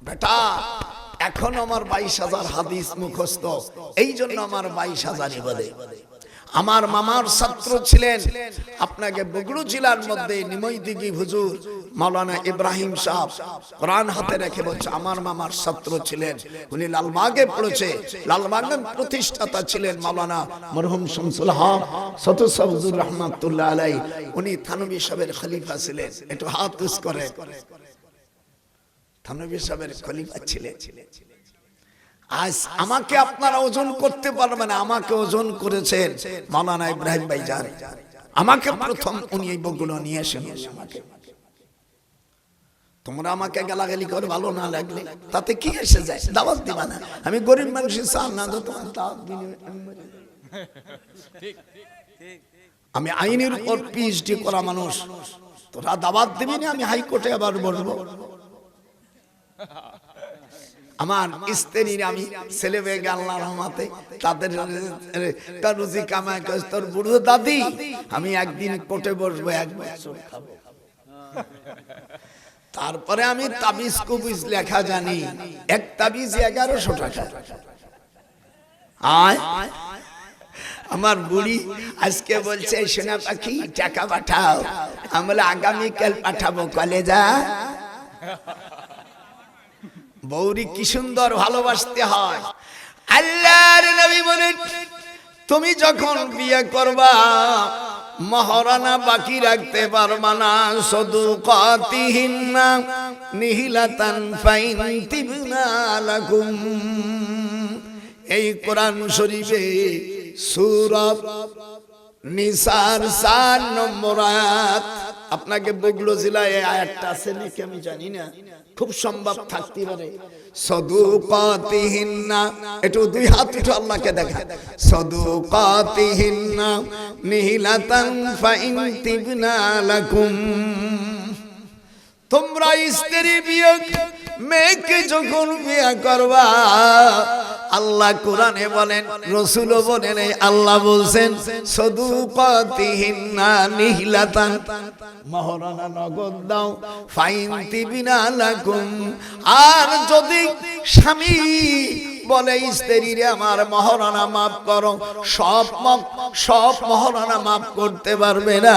বেটা এখন আমার 22,000 হাদিস মুখস্থ, এই জন্য আমার 22,000ই বলে। আমার মামার ছাত্র ছিলেন আপনাকে বগুড়া জেলার মধ্যে নিমইদিঘি হুজুর মাওলানা ইব্রাহিম সাহেব, কোরআন হাতে রেখে বলছে আমার মামার ছাত্র ছিলেন, উনি লালবাগে পড়েছে। লালবাগের প্রতিষ্ঠাতা ছিলেন মাওলানা মরহুম শামসুল হক সদস্য হুজুর রহমাতুল্লাহ আলাইহি, উনি থানভী সাহেবের খলিফা ছিলেন। একটু হাত উস করে, থানভী সাহেবের খলিফা ছিলেন। আজ আমাকে আপনারা ওজন করতে পারবেন, আমাকে ওজন করেছেন মাওলানা ইব্রাহিম ভাইজান। আমাকে প্রথম উনি এই বগুলো নিয়ে এসেন। তোমরা আমাকে গালাগালি করে ভালো না লাগলে তাতে কি এসে যায়, দাওয়াত দিবা না। আমি গরিব মানুষের চাল না তো তোমার দাওয়াত দিলে আমি আইনের উপর পিএইচডি করা মানুষ, তোরা দাওয়াত দিবি না, আমি হাইকোর্টে আবার বলবো। আমার স্ত্রীর আমি ছেলে মেয়ে আল্লাহর রহমতে তাদের রুজি কামাই করে, তোর বুড়ো দাদি আমি একদিন কোর্টে বসবো, 1 বছর খাবো। তারপরে আমি তাবিজ কুবিজ লেখা জানি, এক তাবিজ 1100 টাকা। আয় আমার বুড়ি আজকে বলছে সোনা পাখি টাকা পাঠাও, আমি বলে আগামীকাল পাঠাবো কলেজা। বৌরি কি সুন্দর ভালোবাসতে হয়। আল্লাহর নবী বলেন তুমি যখন বিয়ে করবা মহারানা বাকি রাখতে পারবা না, সাদুকাতিহিন্না নিহিলাতান ফাইন তিবনা লাকুম। এই কোরআন শরীফে সূরা নিসার 4 নম্বর আয়াত, আপনাকে বগুড়া জেলায় এই আয়াতটা আছে নাকি আমি জানি না, খুব সম্ভব থাকতে পারে। সাদুকাতিহিন্না, একটু 2 হাত উঠে আল্লাহকে দেখা, সাদুকাতিহিন্না নিহিলাতান ফাইন তিবনা লাকুম। তোমরা স্ত্রী বিয়ে মেয়েকে যখন বিয়ে করবা, আল্লাহ কোরআনে বলেন, রাসূলও বলেন, আল্লাহ বলছেন সাদুকাতিহিন্না নিহিলাতান, মহারানা নগদ দাও, ফাইন তিবিনা লাকুম। আর যদি স্বামী বলে স্ত্রীরে আমার মহারানা মাফ করো, সব মহারানা মাফ করতে পারবে না,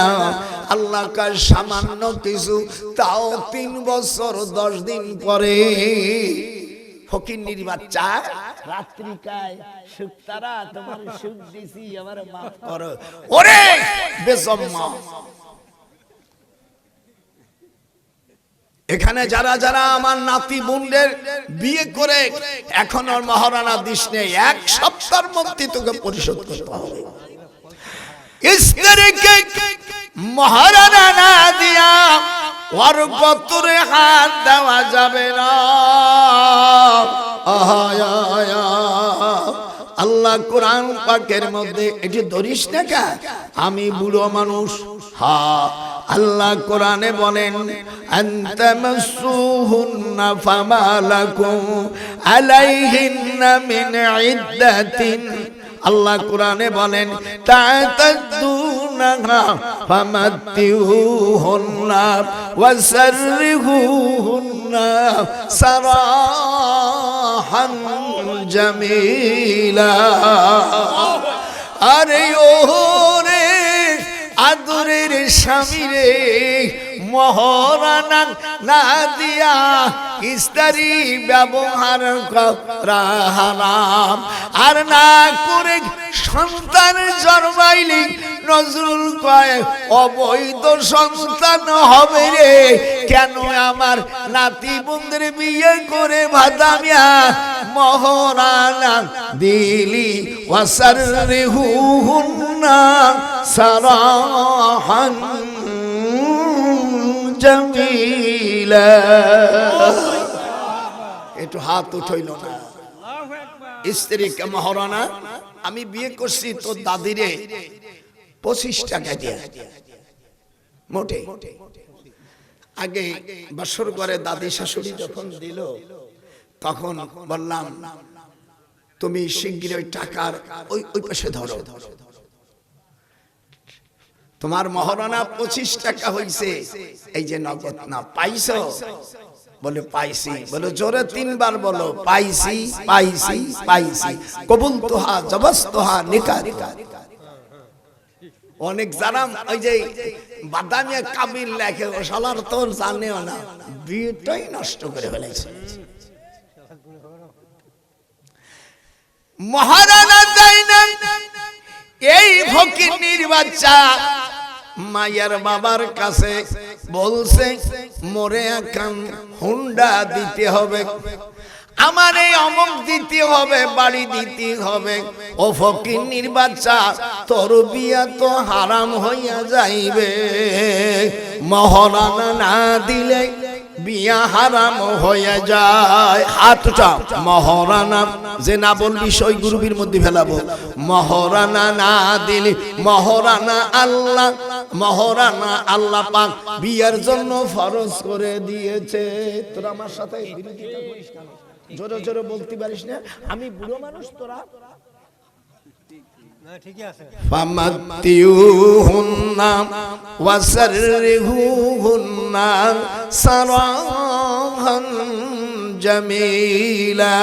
আল্লাহ কার সামান্য কিছু, তাও 3 বছর 10 দিন পরে। ফকিন্নির বাচ্চা রাত্রিকায় সুক্তারা তোমার সুখ দিছি আমার মাফ করো, ওরে বেজম্মা। এখানে যারা যারা আমার নাতি বোনদের বিয়ে করে এখন আর মহারানা দিস নেই, 1 সপ্তাহের মধ্যে তোকে পরিশোধ করতে হবে। স্ত্রীকে মহারানা না দিয়া ওর গতরে হাত দেওয়া যাবে না। আল্লাহ কোরআন পাকের মধ্যে এটি ধরিস না কা, আমি বুড়ো মানুষ। হ্যাঁ, আল্লাহ কোরআনে বলেন আনতামাসসুহুন্না ফামালাকুম আলাইহিন্না মিন ইদ্দাতিন। আল্লাহ কোরআনে বলেন তা'তাদুনাহা ফামাত্তিউহুন্না ওয়াসাররিহুন্না সারাহান জামিলা। আরে ওরে আদরের স্বামী রে, মহারানা না দিয়া স্ত্রী ব্যবহার করা হারাম। আর না করে সন্তান জন্মাইলি নজরুল কয় অবৈধ সন্তান হবে রে। কেন আমার নাতি বোনদের বিয়ে করে ভাদামিয়া মহারানা দিলি, ওয়াসাররিহুন্না সারাহান জামিলা। একটু হাত উঠাইল না। স্ত্রীকে মহারানা, আমি বিয়ে করছি তোর দাদিরে 25 টাকা দিয়ে, মোটে আগে বাসর ঘরে দাদি শাশুড়ি যখন দিল তখন বললাম তুমি শিগগির ওই টাকার ওই পাশে ধরো, তোমার মহারানা 25 টাকা হইছে, এই যে নগদ না পাইছো বলে পাইছি। বলে জোরে 3 বার বলো, পাইছি পাইছি পাইছি। কবুল তোহা জবস্তোহা নিকাহ। অনেক জানাম ওই যে বাদামিয়া কাবিল লেখে, ও শালার তোর জানেও না, বিয়েটাই নষ্ট করে ফেলেছে। মহারানা যায়না এই ফকিন্নির বাচ্চা মায়ের বাবার কাছে বলছে, মোরে এখন হুন্ডা দিতে হবে, আমার এই অমুক দিতে হবে, বাড়ি দিতে হবে। ও ফকিন্নির বাচ্চা, তোর বিয়া তো হারাম হইয়া যাইবে, মহারানা না দিলে বিয়া হারাম হয়ে যায়। হাত উঠা। মহারানা যে না বলবি সই গুরুবির মধ্যে ফেলাবো। মহারানা না দিলে, মহারানা আল্লাহ পাক বিয়ার জন্য ফরজ করে দিয়েছে। তোরা আমার সাথে বিরোধিতা করিস কেন? জোরে জোরে বলতে পারিস না? আমি বুড়ো মানুষ, তোরা ফামাতিউহুন্না ওয়াসাররিহুন্না সারাহান জামিলা।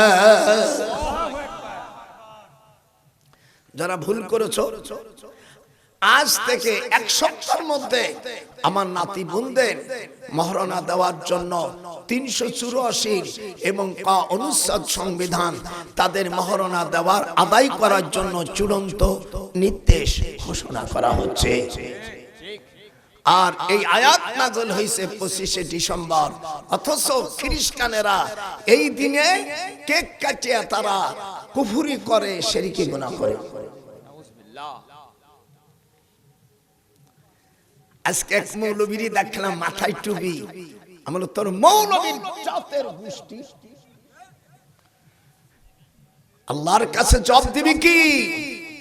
যারা ভুল করেছো, আজ থেকে 1 সপ্তাহের মধ্যে আমার নাতি বোনদের মহারণা দেওয়ার জন্য 384 এবং অনুচ্ছেদ সংবিধান তাদের মহারণা দেওয়ার আদায় করার জন্য চূড়ান্ত নির্দেশ ঘোষণা করা হচ্ছে। আর এই আয়াত নাযিল হয়েছে 25শে ডিসেম্বর, অথচ খ্রিস্টানেরা এই দিনে কেক কাটিয়ে তারা কুফরি করে, শিরকি গুনাহ করে। আজকে এক মৌলবীর দেখলাম মাথায় টুপি, আমার তোর মৌলবীর জাতের গোষ্ঠী আল্লাহর কাছে জবাব দিবি কি?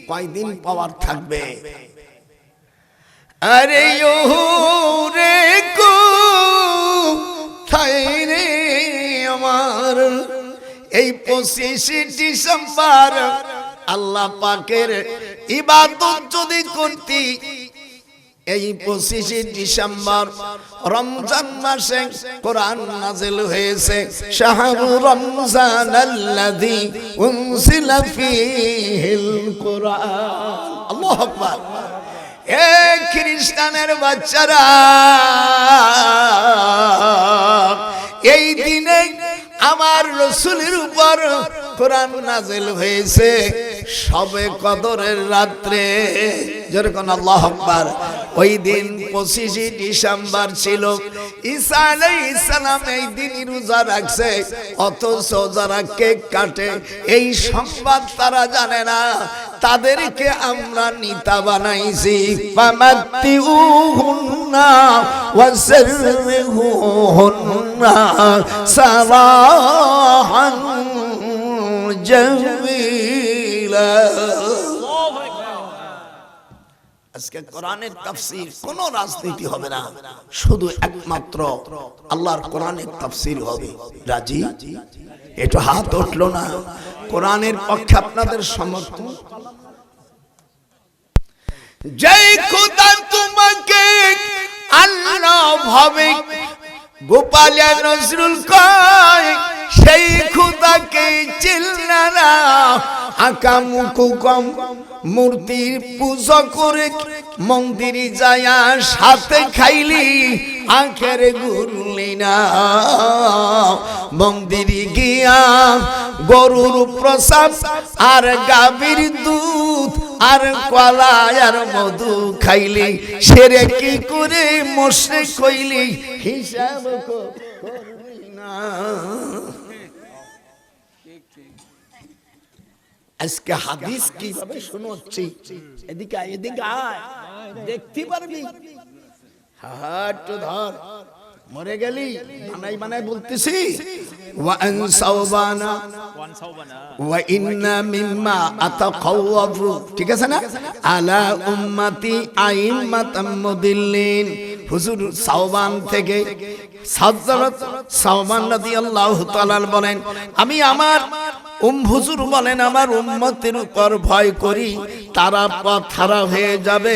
কয়দিন পাওয়ার থাকবে? আরে রে কো থাই রে আমার, এই 25শে ডিসেম্বর আল্লাহ পাকের ইবাদত যদি করতি, এই 25শে ডিসেম্বর রমজান মাসে কোরআন নাযিল হয়েছে, শাহরু রমজানাল্লাযী উনজিলা ফীহিল কুরআন। আল্লাহু আকবার। এ খ্রিস্টানের বাচ্চারা, এই দিনে আমার রাসূলের উপর কোরআন নাযিল হয়েছে শবে কদরের রাত্রে। যেরকম আল্লাহু আকবার। ওই দিন 25শে ডিসেম্বর ছিল, ঈসা আলাইহিস সালাম এই দিন রোজা রাখছে, অথচ যারা কেক কাটে এই সংবাদ তারা জানে না, তাদেরকে আমরা নেতা বানাইছি। ফামাতিউহুন্না ওয়াসাররিহুন্না সারাহান জামিলা। আজকে কোরআনের তাফসীর, কোন রাজনীতি হবে না, শুধু একমাত্র আল্লাহর কোরআনের তাফসীর হবে। রাজি? একটু হাত উঠলো না? কোরআনের পক্ষে আপনাদের সমর্থন। জয় খোদা তোমাকে আল্লাহ ভাবে, গোপালিয়া নজরুল কয় সেই খোদাকে চিল্লা না। আকাম কুকম মূর্তির পূজা করে মন্দিরে যায়া সাথে খাইলি আখের গুনলি না। মন্দিরে গিয়া গরুর প্রসাদ আর গাভীর দুধ আর কলা আর মধু খাইলি, সেরে কি করে মুশরিক হইলি হিসাব করলি না। আজকে হাদিস কিভাবে শোনাচ্ছি, এদিকে আয়, এদিকে আয়, দেখতে পারবি। হাত ধর, মরে গেলি বানাই বানাই বলতেছি। ওয়া আনসাওবানা ওয়া ইন্না মিম্মা আতাখাওয়াফু, ঠিক আছে না? আলা উম্মতি আইম্মাতাম মুদিল্লিন হুজুর সাওবান থেকে হযরত সাওবান রাদিয়াল্লাহু তাআলা বলেন, আমি আমার হুজুর বলেন আমার উম্মতের উপর ভয় করি, তারা পথ হারা হয়ে যাবে।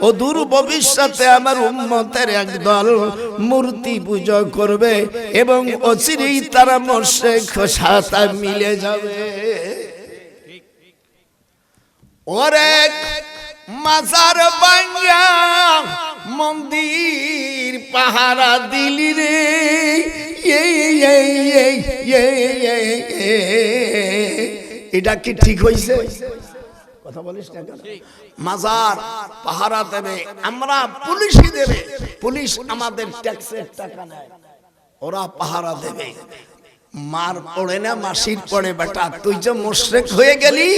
অদূর ভবিষ্যতে আমার উম্মতের একদল মূর্তি পূজা করবে এবং অচিরেই তারা মুশরিক সাথে মিলে যাবে। ওরে মাজার ভাঙা মন্দির পাহারা দিলি রে, এটা কি ঠিক হইছে? কথা বলিস না কেন? মাজার পাহারা দেবে, আমরা পুলিশই দেবে, পুলিশ আমাদের ট্যাক্সের টাকা নেয়, ওরা পাহারা দেবে। মার পড়ে না মাসির পড়ে বেটা, তুই যে মুশরিক হয়ে গেলি,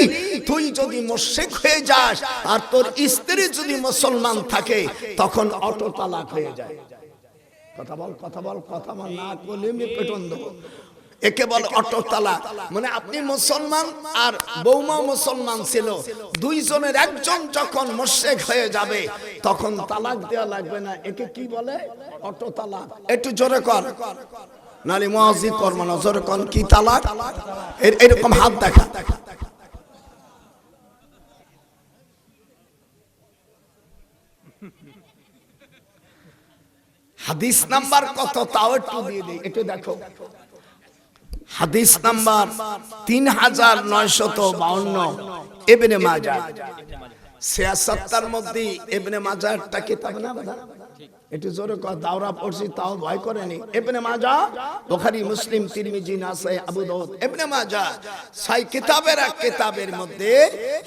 তুই যদি মুশরিক হয়ে যাস আর তোর স্ত্রী যদি মুসলমান থাকে তখন অটো তালাক হয়ে যায়। কথা বল, কথা বল, কথা বল, না বলে আমি পেটন দেবো। একে বলে অটো তালাক, মানে আপনি মুসলমান আর বৌমা মুসলমান ছিল, দুইজনের একজন যখন মুশরিক হয়ে যাবে তখন তালাক দেওয়া লাগবে না, একে কি বলে? অটো তালাক। একটু জোরে কর, নালে মুয়াজ্জিন করব না, জোরে কর, কি তালাক? এরকম হাত দেখা। হাদিস নাম্বার কত তাও একটু দিয়ে দেই, একটু দেখো। হাদিস নাম্বার 3952 ইবনে মাজাহ। 76 মধ্যে ইবনে মাজাহটা কিতাব না বাবা? একটু জোরে কর, দাওরা পড়ছি তাও ভয় করেনি। ইবনে মাজাহ, বুখারী, মুসলিম, তিরমিজি, নাসাই, আবু দাউদ, ইবনে মাজাহ, ছয় কিতাবের এক কিতাবের মধ্যে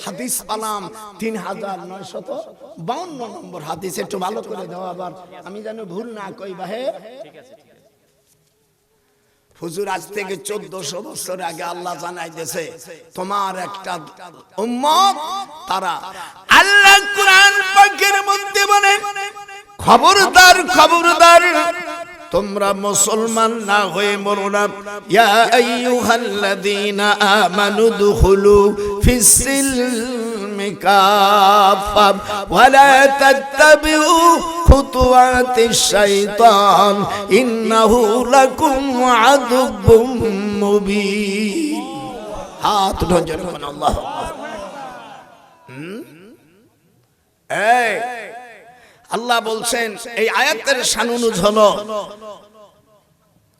হাদিস পালাম 3952 নম্বর হাদিস। একটু ভালো করে দাও আবার, আমি যেন ভুল না কই বাহে। ঠিক আছে। হুজুর আজ থেকে 1400 বছর আগে আল্লাহ জানাই দিয়েছে তোমার একটা উম্মত, তারা আল্লাহ কুরআন পাকের মধ্যে বলে, খবরদার খবরদার তোমরা মুসলমান না হয়ে মরো না। ইয়া আইয়ুহাল্লাযীনা আমানু দুখুলু ফিস-সিলমি কাফা ওয়া লা তাত্তাবিউ খুতুওয়াতিশ শাইতান ইন্নাহু লাকুম আদুব্বুম মুবিন। হাত ধরে বলুন আল্লাহু আকবার। আল্লাহ বলছেন, এই আয়াতের শানুনুজ হলো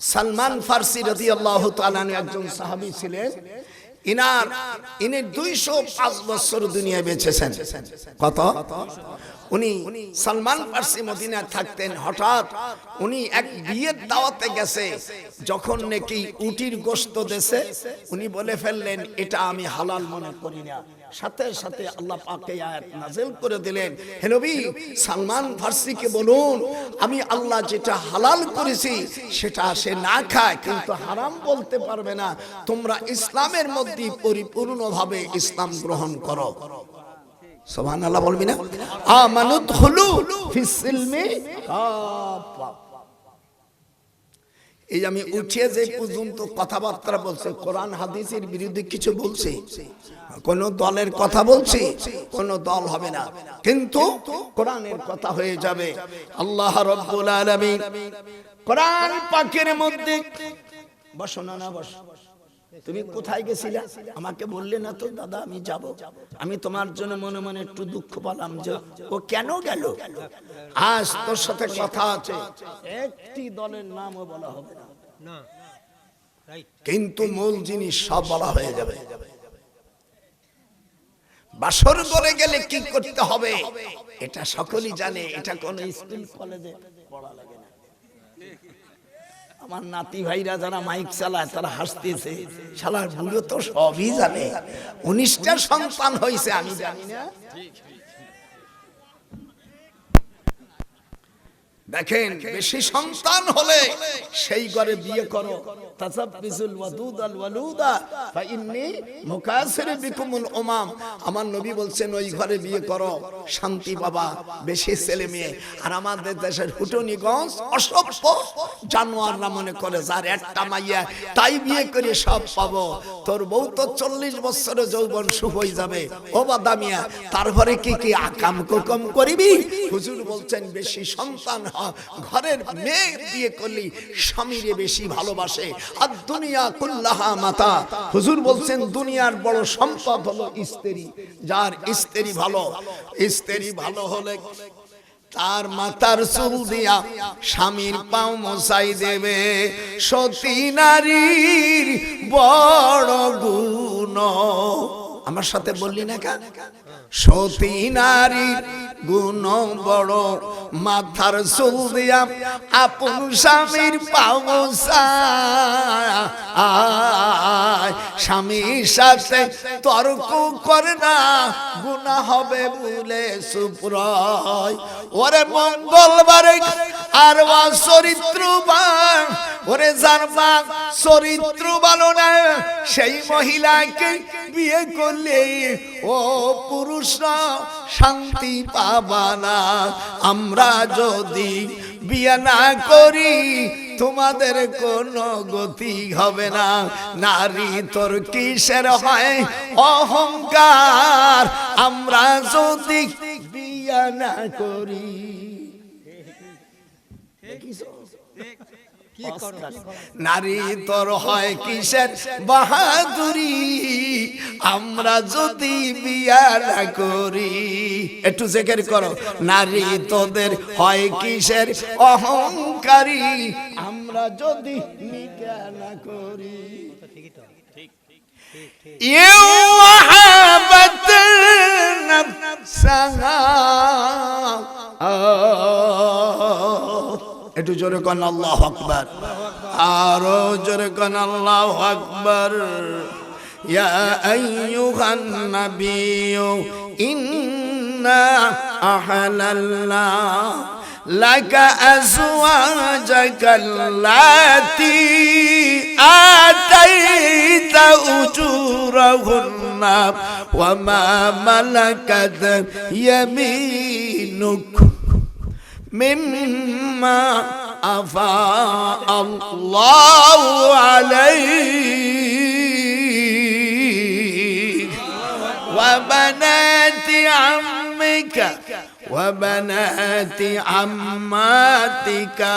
সালমান ফারসি রাদিয়াল্লাহু তাআলা একজন সাহাবী ছিলেন। ইনি 205 বছর দুনিয়ায় বেঁচেছেন। কত? উনি সালমান ফারসি মদিনায় থাকতেন। হঠাৎ উনি এক বিয়ের দাওয়াতে গেছে, যখন নাকি উটির গোশত দেশে উনি বলে ফেললেন এটা আমি হালাল মনে করি না। সাথে সাথে আল্লাহ পাক এই আয়াত নাযিল করে দিলেন, হে নবী সালমান ফারসিকে বলুন আমি আল্লাহ যেটা হালাল করেছি সেটা সে না খায় কিন্তু হারাম বলতে পারবে না। তোমরা ইসলামের মধ্যে পরিপূর্ণভাবে ইসলাম গ্রহণ করো। সুবহানাল্লাহ বলবি না? আমানুদখুলু ফিস-সিলমি কাফা। এই আমি উঠিয়ে যে পর্যন্ত কথাবার্তা বলছে, কোরআন হাদিসের বিরুদ্ধে কিছু বলছে, কোন দলের কথা বলছি, কোন দল হবে না, কিন্তু কোরআনের কথা হয়ে যাবে। আল্লাহ রাব্বুল আলামিন কোরআন পাকের মধ্যে, বসো না, না বসো, তুমি কোথায় গেছিলে আমাকে বললে না তো দাদা আমি যাব। আমি তোমার জন্য মনে মনে একটু দুঃখ পেলাম যে ও কেন গেল। আজ তোর সাথে কথা আছে, একটি দলের নামও বলা হবে না, কিন্তু মূল জিনিস সব বলা হয়ে যাবে। বাসর করে গেলে কি করতে হবে এটা সকলেই জানে, এটা কোন স্কুল কলেজে পড়া লাগে না। আমার নাতি ভাইরা যারা মাইক চালায় তারা হাসতেছে, শালার বুড়ো তো সবই জানে, 19টা সন্তান হয়েছে আমি জানি না। দেখেন বেশি সন্তান হলে সেই ঘরে বিয়ে করো, তাসাব্বিজুল ওয়াদুদাল ওয়ালুদা ফা ইন্নী মুকাসিরু বিকুমুল উমাম। আমার নবী বলছেন ওই ঘরে বিয়ে করো, শান্তি পাবা, বেশি ছেলে মেয়ে। আর আমাদের দেশের হুটনিগঞ্জ অসভ্য জানোয়াররা মনে করে যার একটা মাইয়া তাই বিয়ে করে সব পাবো। তোর বউ তো 40 বছরে যৌবন শুভ হয়ে যাবে, ও বাদামিয়া, তারপরে কি কি আকাম কুকম করিবি? হুজুর বলছেন বেশি সন্তান ঘরের মেয়ে বিয়ে করলি স্বামীরে বেশি ভালোবাসে। আর দুনিয়া কুল্লাহা মাতা, হুজুর বলছেন দুনিয়ার বড় সম্পদ হলো স্ত্রী। যার স্ত্রী ভালো হলে তার মাথার চুল দিয়া স্বামীর পাও মোছাই দেবে। সতী নারীর বড় গুণ, আমার সাথে বললি না কেন? সতী নারীর গুণ বড়, মাথার চুল দিয়া আপন স্বামীর পাও মোছায়। স্বামীর সাথে তর্ক করে না, গুনাহ হবে বলে চুপ রয়। ওরে মঙ্গলবারে আর চরিত্রবান, ওরে যার মা চরিত্র ভালো না সেই মহিলাকে বিয়ে করলে ও পুরুষরা শান্তি পাবা না। আমরা যদি বিয়ে না করি তোমাদের কোনো গতি হবে না। নারী তোর কিসের হয় অহংকার, আমরা যদি বিয়ে না করি। নারী তোর হয় কিসের বাহাদুরি, আমরা যদি বিয়া না করি। একটু জিকির করো। নারী তোদের হয় কিসের অহংকারী, আমরা যদি বিয়া না করি। একটু জোরে কোন আল্লাহু আকবার, আরো জোরে কোন আল্লাহু আকবার। ইয়া আইয়ুহান নাবিয়্যু ইন্না আহলালনা লাকা আজওয়াজাকাল্লাতী আতাইতা উজুরাহুন্না ওয়া মা মালাকাত ইয়ামিনুক মিম্মা আফা আল্লাহু আলাইক ওয়া বানাতি আম্মিকা ওয়া বানাতি আম্মাতিকা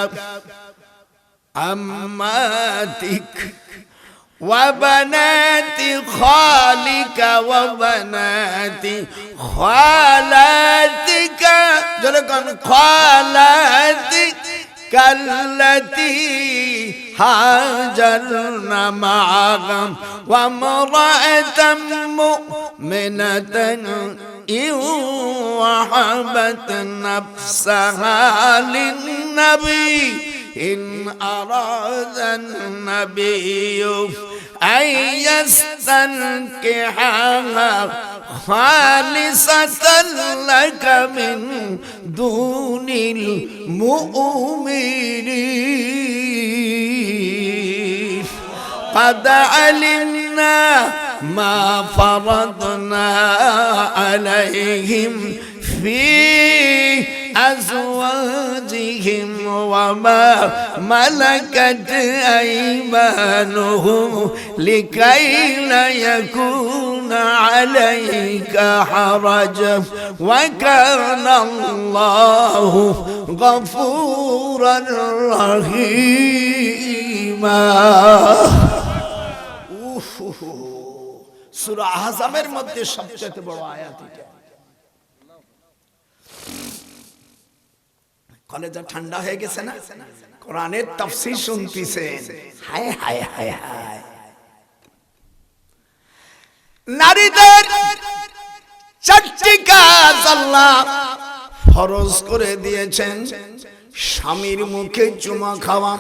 وبنات خالك وبنات خالاتك خالاتك التي هاجرن معهم وامرأة مؤمنة إن وهبت نفسها للنبي إن أراد النبي أن يستنكحها خالصة لك من دون المؤمنين قد علمنا ما فرضنا عليهم في أزواجهم وما ملكت أيمانهم لكي لا يكون عليك حرج وكان الله غفورا رحيما সূরা আহজাবের মধ্যে সবচেয়ে বড় আয়াত এটা। কলেজা ঠান্ডা হয়ে গেছে না? কোরআনের তাফসীর শুনতেছেন। হায় হায় হায় হায়, নারীদের চারটি কাজ আল্লাহ ফরজ করে দিয়েছেন। স্বামীর মুখে চুমা খাওয়া,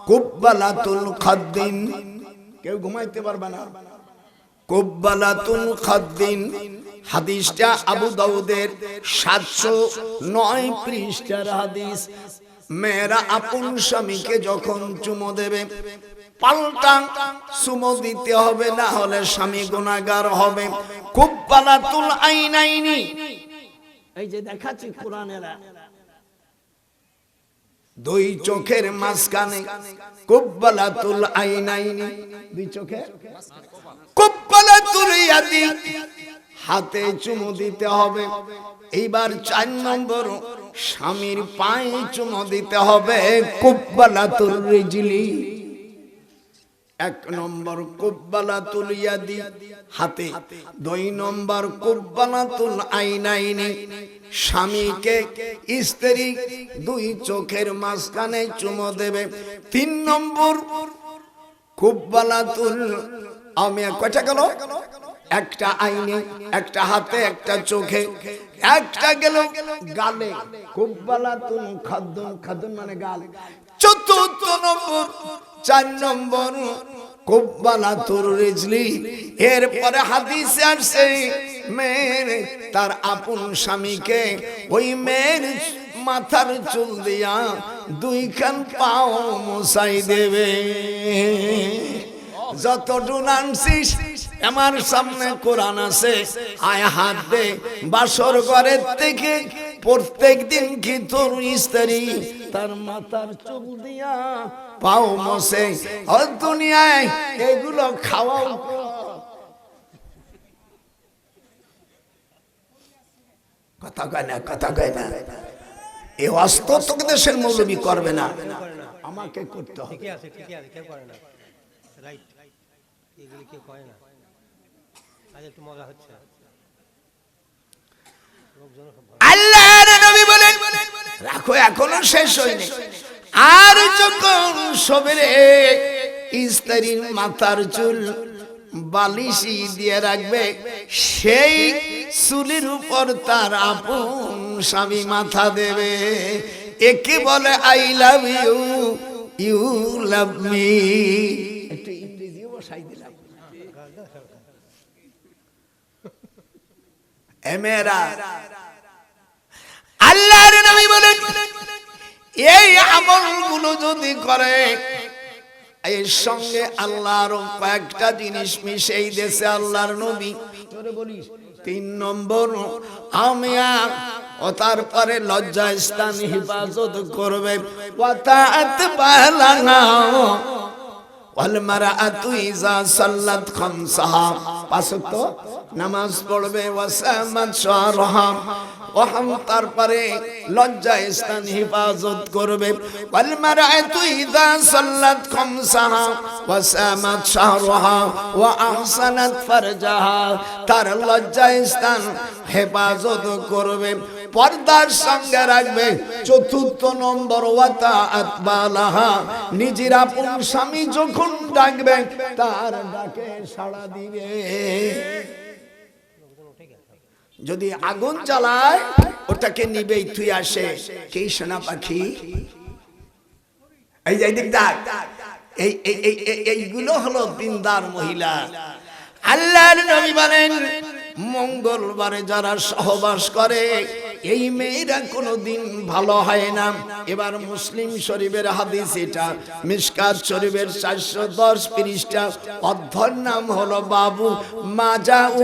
কুব্বালাতুল খাদ্দিন, কেউ ঘুমাইতে পারবে না। কুব্বালাতুল খাদ্দিন হাদিসটা আবু দাউদের 709 পৃষ্ঠার হাদিস। মেয়েরা আপন স্বামীকে যখন চুমো দেবে পাল্টা চুমো দিতে হবে, না হলে স্বামী গুনাহগার হবে। কুব্বালাতুল আইনাইনি, এই যে দেখাচ্ছি কোরআনেরা, দুই চোখের মাঝখানে কুব্বালাতুল আইনাইনি, দুই চোখের কুব্বালাতুল ইয়াদি, হাতে চুমু দিতে হবে। এইবার 4 নম্বর স্বামীর পায়ে চুমু দিতে হবে কুব্বালাতুর রিজলি। 1 নম্বর কুব্বালাতুল ইয়াদি হাতে, 2 নম্বর কুব্বালাতুল আইনাইনি স্বামীকে স্ত্রী 2 চোখের মাঝখানে চুমু দেবে। 3 নম্বর কুব্বালাতুল আমি কয়টা গেল? একটা আইনে, একটা হাতে, একটা চোখে, একটা গেল গালে কুব্বালাতুল খাদ্দুন, খাদ্দুন মানে গাল। 4 নম্বর 4 নম্বর কুব্বালাতুর রিজলি। এরপরে হাদিসে আসছে মেয়ের তার আপন স্বামীকে ওই মেয়ের মাথার চুল দিয়া 2 খান পাও মুছাই দেবে। যত ডুনানসিস আমার সামনে কোরআন আছে, আয় হাত দে বাসর ঘরের থেকে প্রত্যেক দিন কি তোর স্ত্রী তার মাথার চুল দিয়া পাও মোছে? ও দুনিয়ায় এগুলো খাওয়াও। কথা কয় না, কথা কয় না। এই অস্ত দেশের মৌলবি করবে না, আমাকে করতে হবে। ঠিকই আছে, ঠিকই আছে, কেউ করে না, রাইট, এগুলি কেউ করে না। আজ একটু মজা হচ্ছে। আল্লাহর নবী বলেন রাখো, এখনো শেষ হয়নি। আর যখন সবেরে স্ত্রীর মাথার চুল বালিশি দিয়ে রাখবে, সেই চুলের উপর তার আপন স্বামী মাথা দেবে। একে বলে I love you, you love me. একটু ইংরেজিও বসাই দিলাম। এমেরা আল্লাহর নবী বলেন এই আমলগুলো যদি করে, এর সঙ্গে আল্লাহর কয়েকটা জিনিস মিশেই দেশে আল্লাহর নবী বলিস। 3 নম্বর আমিয়া ও তারপরে লজ্জা স্থান হেফাজত করবে। ওয়াতাআত বালানা ওয়াল মারআতু ইযা সাল্লাত খামসাহা, 5 ওয়াক্ত নামাজ পড়বে। ওয়াসামাত শারহা, তারপরে লজ্জা স্থান হেফাজত করবে। ওয়াল মারআতু ইযা সাল্লাত খামসাহা ওয়াসামাত শারহা ওয়া আহসানাত ফারজাহা, তার লজ্জা স্থান হেফাজত করবে, পর্দার সঙ্গে রাখবে। 4 নম্বর ওয়াতাআত বালাহা, নিজের আপন স্বামী যখন ডাকবে তার ডাকে সাড়া দিবে। যদি আগুন জ্বালায় ওটাকে নিবেই তুই আসে। কি সোনা পাখি, এই যে দেখ, এইগুলো হলো দিনদার মহিলা। আল্লাহর নবী বলেন মঙ্গলবারে যারা সহবাস করে এই মেয়েরা কোনোদিন ভালো হয় না। এবার মুসলিম শরীফের হাদিস, এটা মিশকাত শরীফের 410 পৃষ্ঠা, অধ্যায়ের নাম হলো বাবু মাজাউ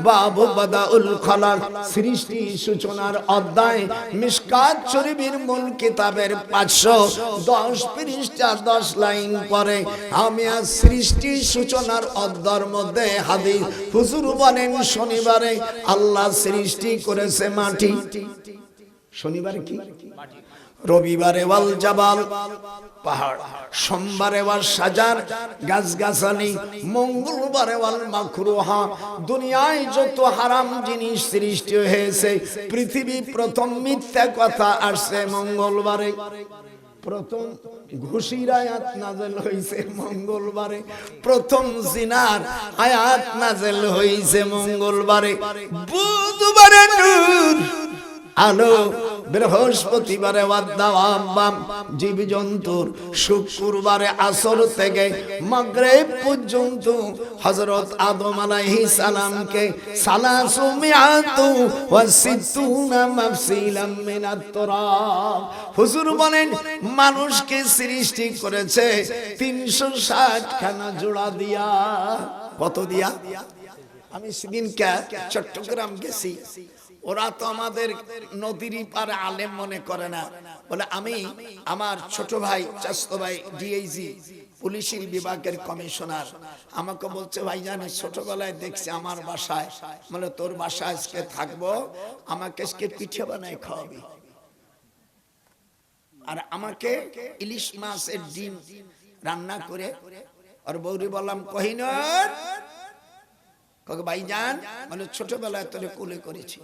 বাবু বাদাউল খালাক, সৃষ্টি সূচনার অধ্যায়। মিশকাত শরীফের মূল কিতাবের 510 পৃষ্ঠা 10 লাইন পরে আমি আজ সৃষ্টি সূচনার অধ্যায়ের মধ্যে হাদিস। হুজুর বলেন শনিবারে আল্লাহ সৃষ্টি করেছে মাটি, শনিবারে কি রবিবারে ওয়াল জাবাল পাহাড়, সোমবারে ওয়াল সাজার গাছগাছালি, মঙ্গলবারে ওয়াল মাকরুহা। দুনিয়ায় যত হারাম জিনিস সৃষ্টি হয়েছে, পৃথিবী প্রথম মিথ্যা কথা আসছে মঙ্গলবারে। প্রথম ঘুষির আয়াত নাযিল হইছে মঙ্গলবারে, প্রথম জিনার আয়াত নাযিল হইছে মঙ্গলবারে, বুধবারে নূর আলো, বৃহস্পতিবারে ওয়াদাওয়াম জীবজন্তুর, শুক্রবারে আসর থেকে মাগরিব পর্যন্ত হযরত আদম আলাইহিস সালামকে সালাসু মিআতু ওয়া সিত্তুনা মাফসিলাম মিনাত তুরাব। হুজুর বলেন মানুষকে সৃষ্টি করেছে 360 খানা জোড়া দিয়া। কত দিয়া? আমি সেদিন চট্টগ্রাম গেছি, ওরা তো আমাদের নদীর পারে আলেম মনে করে না, বলে আমি আমার ছোট ভাই চাচতো ভাই ডিআইজি পুলিশের বিভাগের কমিশনার আমাকে বলছে, ভাইজান ছোটবেলায় দেখছি আমার বাসায়, মানে তোর বাসায় আজকে থাকবো, আমাকে আজকে পিঠে বানায় খাওয়াবি, আর আমাকে ইলিশ মাছের ডিম রান্না করে। আর বৌরি বললাম, কহিনুর, ভাইজান মানে ছোটবেলায় তোরে কোলে করেছি,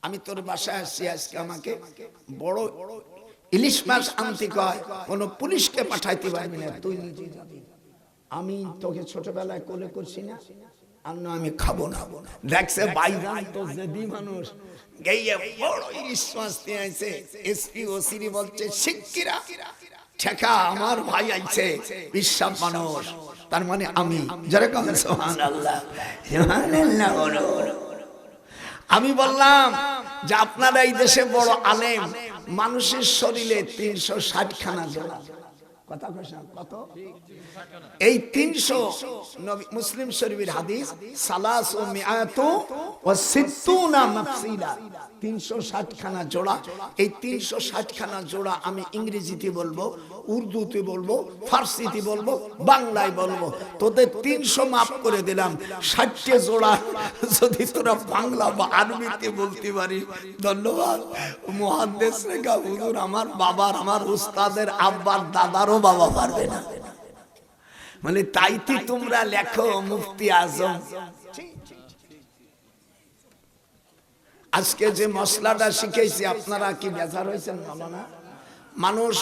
আমি তোর বাসায় আসছি, আজকে আমাকে বড় ইলিশ মাছ আনতে কয়, কোন পুলিশকে পাঠাইতে পারবি না, তুই নিজে যাবি, আমি তোকে ছোটবেলায় কোলে করছি না, আর না আমি খাবো না। দেখছে ভাইজান তো জেদি মানুষ, গিয়ে বড় ইলিশ মাছ নিয়ে আইছে। এসপি ওসিরি বলছে, শিক্ষিরা ঠেকা, আমার ভাই আইছে, বিশ্বাস মানুষ, তার মানে আমি। যেরকম সুবহানাল্লাহ সুবহানাল্লাহ বলো। আমি বললাম যে আপনারা এই দেশে বড় আলেম, মানুষের শরীরে 360 খানা জোড়া, কথা কইছেন কত? এই 300 মুসলিম শরীফের হাদিস, সালাসু মিআতু ওয়া সিত্তুনা মাফসিলা, 360 খানা জোড়া। এই 360 খানা জোড়া আমি ইংরেজিতে বলবো, উর্দুতে বলবো, ফার্সিতে বলবো, বাংলায় বলবো। তোদের 300 মাফ করে দিলাম, 60 জোড়া যদি তোরা বাংলা বা আরবিতে বলতে পারিস, ধন্যবাদ। মুহাদ্দিস রেখা হুজুর, আমার বাবার, আমার উস্তাদের আব্বার দাদারও বাবা পারবে না, মানে তাইতে তোমরা লেখো মুফতি আজম। আজকে যে মশলাটা শিখেছি, আপনারা কি বেজার হয়েছেন? মাওলানা, মানুষ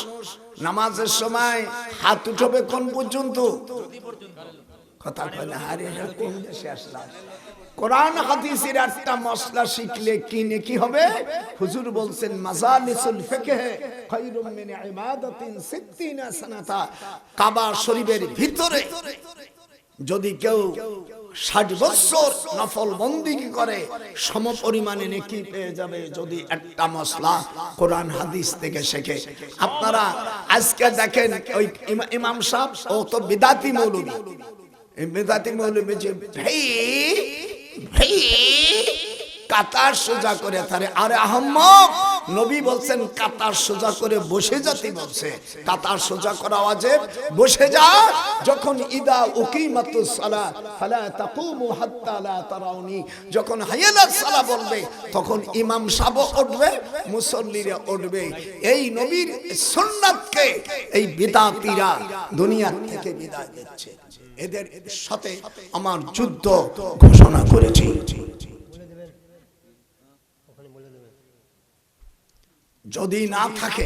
নামাজের সময় হাত উঠবে কোন পর্যন্ত? কথা কয় না, আরে কোন দেশে আসলাম? কোরআন হাদিসের একটা মশলা শিখলে কি নেকি হবে? হুজুর বলছেন, মাজালিসুল ফিকহ খায়রুম মিন ইবাদাতিন 60 সানাতা। কাবা শরীফের ভিতরে যদি কেউ 60 বছর নফল বন্দেগী করে, সম পরিমাণে নেকি পেয়ে যাবে যদি একটা মশলা কোরআন হাদিস থেকে শেখে। আপনারা আজকে দেখেন ওই ইমাম সাহেব, ও তো বিদাতি মৌলবী, বেদাতি মৌলবী যে ভাই ভাই কাতার সোজা করে তারে, আরে আহম্মক, নবী বলছেন কাতার সোজা করে বসে যেতে বলছে, কাতার সোজা করা ওয়াজিব, বসে যা। যখন ইদা উকিমাতুস সালাত ফালা তাকুমু হাত্তা লা তারাউনি, যখন হাইয়ালাস সালাহ বলবে তখন ইমাম সাহেব উঠবে, মুসল্লিরা উঠবে। এই নবীর সুন্নাতকে এই বিদাতীরা দুনিয়া থেকে বিদায় দিচ্ছে। এদের সাথে আমার যুদ্ধ ঘোষণা করেছি। যদি না থাকে,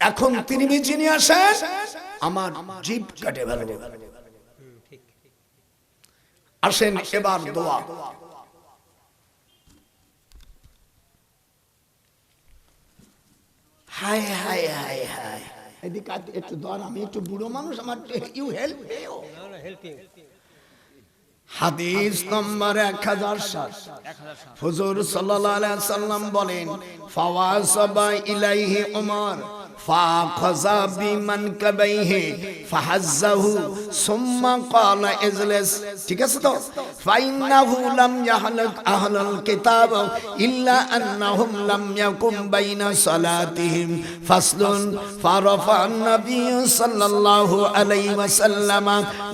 এখন তিনি বেঁচে নিয়ে আসেন, আমার জিভ কাটে ফেলবে। আসেন এবার দোয়া। হায় হায় হায় হায়, এদিকে একটু ধর, আমি একটু বুড়ো মানুষ, আমার ইউ হেল্প। হাদিস নম্বর 1007, হুজুর সাল্লাল্লাহু আলাইহি ওয়াসাল্লাম বলেন, ফাওয়াসাবা ইলাইহি উমর ফাখাযা বিমানকাবাইহি ফাহাজ্জাহু সুম্মা ক্বালা ইজলিস। ঠিক আছে তো? ফাইন্নাহু লাম ইয়াহলাক আহলুল কিতাব ইল্লা আন্নাহুম লাম ইয়াকুম বাইনা সালাতিহিম ফাসলুন। ফারাফা আন-নবী সাল্লাল্লাহু আলাইহি ওয়াসাল্লাম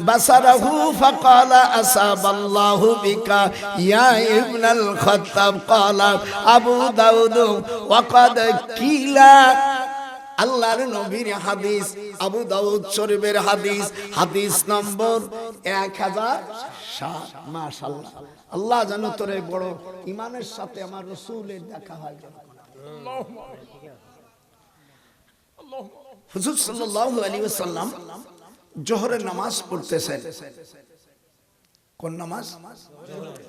বাসারাহু ফাকালা আসাবাল্লাহু বিকা ইয়া ইবনাল খাত্তাব। ক্বালা আবু দাউদ ওয়া ক্বাদ কিলা। আল্লাহর নবীর হাদিস, আবু দাউদ শরীফের হাদিস, হাদিস নম্বর 1007। মাশাআল্লাহ, আল্লাহ জানো তোরে বড় ঈমানের সাথে আমার রাসূলের দেখা হয়। হুজুর সাল্লাল্লাহু আলাইহি ওয়াসাল্লাম জোহরের নামাজ পড়তেছেন। কোন নামাজ?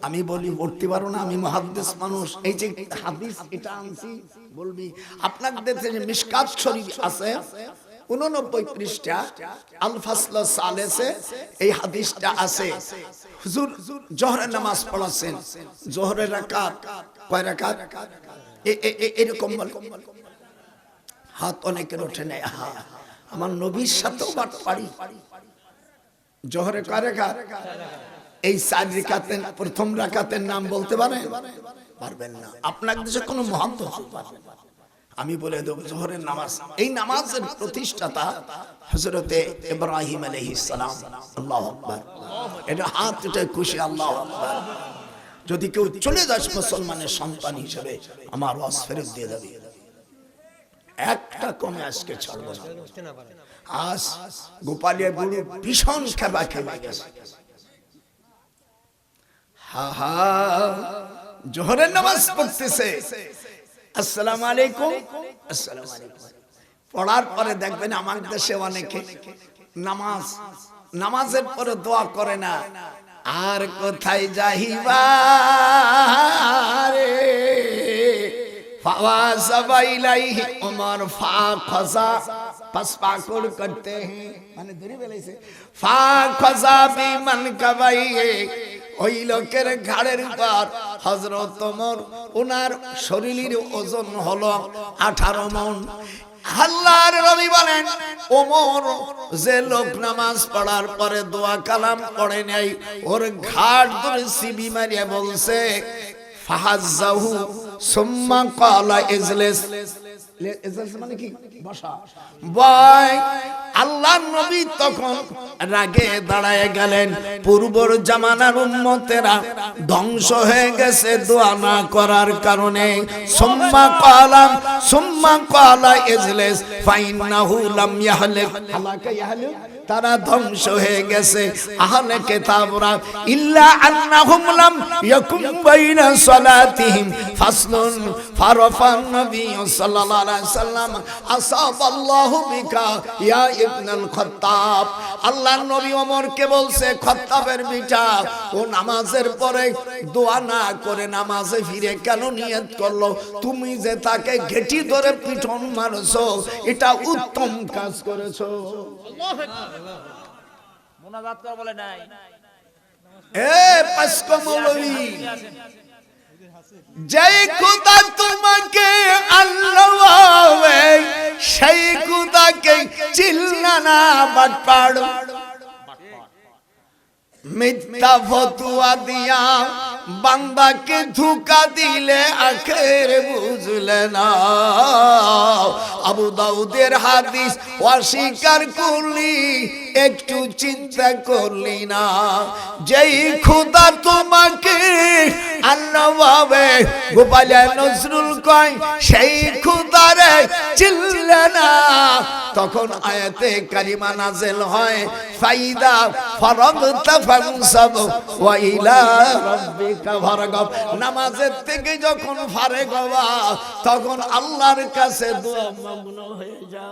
আমি বলি পড়তে পারো না, আমি মুহাদ্দিস মানুষ। এই যে হাদিস এটা আনছি, বলবি আপনাদের যে মিশকাত শরীফ আছে 89 পৃষ্ঠা আল ফাসল সালেসে এই হাদিসটা আছে। হুজুর জোহরের নামাজ পড়াছেন। জোহরের রাকাত কয় রাকাত? এরকম বল, হাত অনেকের ওঠে না। আমার নবীর সাথেও বাট পারি। জোহরে কয় রাকাত? এই 4 রাকাতের প্রথম রাকাতের নাম বলতে পারেন? পারবেন না। আপনার দেশে কোনো মুহাদ্দিস পারবেন? আমি বলে দেব জোহরের নামাজ, এই নামাজের প্রতিষ্ঠাতা হযরতে ইব্রাহিম আলাইহিস সালাম। আল্লাহু আকবার। এটা হাত উঠে খুশি আল্লাহু আকবার। যদি কেউ চলে যাস মুসলমানের সন্তান হিসেবে আমার ওয়াজ ফেরত দিয়ে দেবে, একটা কমে আজকে ছাড়বো না। বুঝতে না পারে আজ গোপালিয়া বুড়ি ভীষণ খেবা খেবা গেছে। হা হা জোহরের নামাজ পড়তেছে, আসসালামু আলাইকুম, আসসালামু আলাইকুম। পড়ার পরে দেখবেন আমার দেশে অনেকে নামাজের পরে দোয়া করে না। আর কোথায় যাইবা রে ফাওয়া সাবাইলাইহি উমর ফা খসা পসপাকুল করতে हैं মানে ধরে বেলাইছে ফা খসা বিমান কবাইয়ে। ওই লোকের ঘাড়ের উপর হযরত ওমর, ওনার শরীরের ওজন হলো 18 মণ। আল্লাহর নবী বলেন ওমর যে লোক নামাজ পড়ার পরে দোয়া কালাম পড়ে নাই, ওর ঘাড় ধরে সিবি মারিয়া বলছে ফাহাজ্জাহু সুম্মা ক্বালা ইজলিস। ইজলিস মানে কি? বসা। বয় আল্লাহর নবী তখন রাগে দাঁড়ায় গেলেন। পূর্বর জামানার উম্মতেরা ধ্বংস হয়ে গেছে দোয়া না করার কারণে। সুম্মা ক্বালা ইজলিস ফাইন্নাহু লাম ইয়াহলিক, হালাকা ইয়াহলিক, তারা ধ্বংস হয়ে গেছে আহলে কিতাবরা। ইল্লা আন্নাহুম লাম ইয়াকুম বাইনা সালাতিহিম ফাসলুন ফারাফান নবী সাল্লাল্লাহু আলাইহি সাল্লাম আসাবাল্লাহু বিকা ইয়া ইবনুল খাত্তাব। আল্লাহর নবী ওমরকে বলছে, খাত্তাবের বিটা, ও নামাজের পরে দোয়া না করে নামাজে ফিরে কেন নিয়ত করলো? তুমি যে তাকে ঘেটি ধরে পিঠন মারছো, এটা উত্তম কাজ করেছো। মুনাজাত করা বলে নাই। এ পাঁচকো মৌলভী, যেই খোদা তোমাকে আল্লাহ সেই খোদাকে চিল্লা না বাটপাড়। মিথ্যা ফতুয়া দিয়া বান্দাকে ধোঁকা দিলে আখের বুঝলে না। আবু দাউদের হাদিস অস্বীকার করলি, একটু চিন্তা করলি না। যেই খোদা তোমাকে আল্লাহ ভাবে, গোপালিয়া নজরুল কয় সেই খোদারে চিল্লে না। তখন আয়াতে কারিমা নাযিল হয়, ফাইদা ফারাগতা ফানসাব ওয়া ইলা রাব্বিকা ফারগাব। নামাজের থেকে যখন ফারেগ হবা তখন আল্লাহর কাছে দোয়া মগ্ন হয়ে যা।